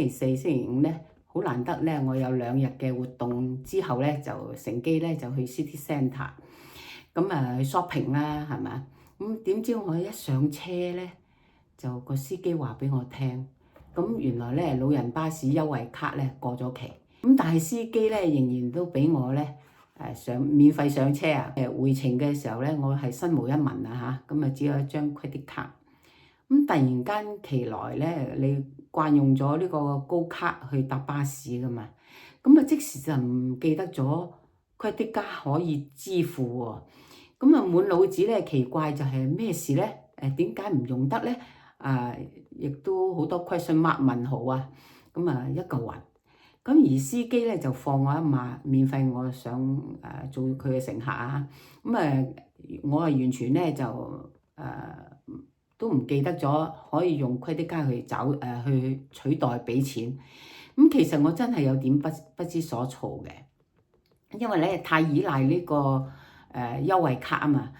期四、星期五咧，好難得咧，我有2日嘅活動之後咧，就乘機咧就去 City Centre， 咁去 shopping 啦，係咪？咁點知我一上車咧，就個司機話俾我聽，咁原來咧老人巴士優惠卡咧過咗期，咁但係司機咧仍然都俾我咧免費上車啊！回程嘅時候咧，我係身無一文啊嚇，咁啊只有一張 credit 卡。咁突然間其來咧，你慣用咗呢個高卡去搭巴士噶嘛，咁啊即時就唔記得咗 credit 卡可以支付喎。咁啊滿腦子咧奇怪就係咩事咧？點解唔用得咧？亦都好多 question mark 問號啊！咁啊一嚿雲。咁而司機咧就放我一馬，免費我想做佢嘅乘客啊！咁我完全咧就都唔記得咗可以用 credit 卡去去取代俾錢。咁其實我真係有點不知所措嘅，因為咧太依賴呢個優惠卡啊嘛。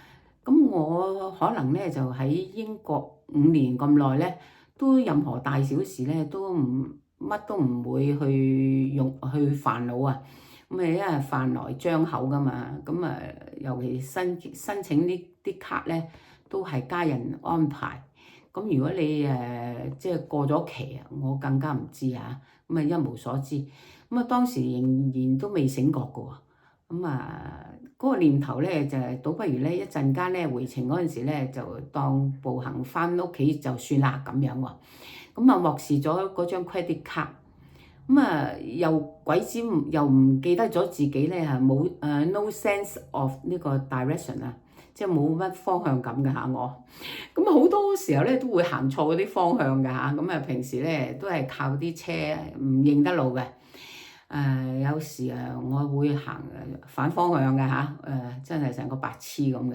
咁我可能咧就喺英國5年咁耐咧，都任何大小事咧都乜都唔會去煩惱啊。咁因為飯來張口噶嘛。咁尤其申請呢啲卡咧，都係家人安排。咁如果你即係過咗期啊，我更加唔知啊。咁一無所知。咁當時仍然都未醒覺嘅喎。嗰個念頭咧就係倒不如咧一陣間咧回程嗰陣時咧就當步行翻屋企就算啦咁樣喎。漠視咗嗰張 credit 卡，又鬼知又唔記得咗自己咧冇no sense of 呢個 direction 啊，即係冇乜方向感嘅嚇我。好多時候咧都會行錯嗰啲方向嘅嚇。平時咧都係靠啲車唔認得路嘅。有時我會行反方向嘅嚇，真係成個白痴咁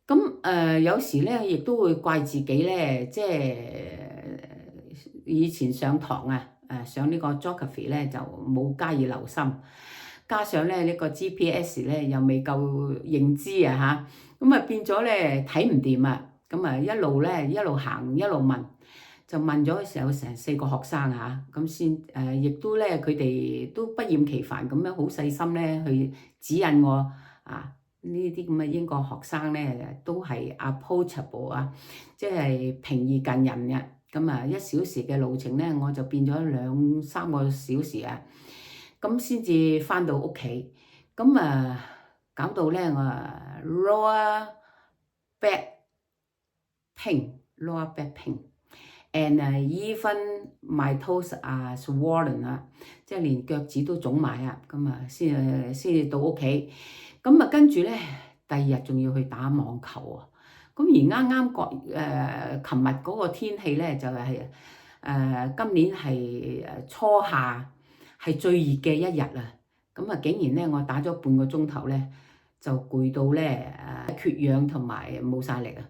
嘅。有時咧亦都會怪自己咧，即係以前上堂上呢個 geography 咧就冇加以留心，加上咧呢個 GPS 咧又未夠認知啊嚇，變咗咧睇唔掂啊。一路行一路問。就問咗時候成4個學生嚇，咁先亦都咧佢哋都不厭其煩咁樣好細心咧去指引我啊。呢啲咁嘅英國學生咧都係 approachable 啊，即係平易近人嘅。1小時嘅路程咧，我就變咗2-3個小時啊，咁先至翻到屋企。搞到咧我lower back pain。And even my toes are swollen 啊，即係連腳趾都腫埋啊。先至到屋企。跟住咧，第2日仲要去打網球啊。而啱琴日嗰個天氣咧就係今年係初夏係最熱嘅1日啊。竟然咧我打咗半個鐘頭咧就攰到咧缺氧同埋冇晒力啊。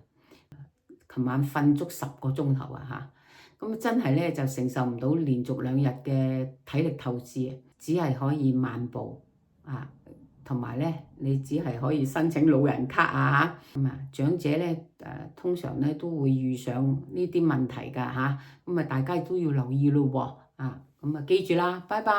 琴晚瞓足10個鐘頭啊嚇。真係咧就承受唔到連續2日嘅體力透支，只係可以漫步啊，同埋咧你只係可以申請老人卡啊嚇。長者咧通常咧都會遇上呢啲問題㗎嚇。大家都要留意咯喎。記住啦，拜拜。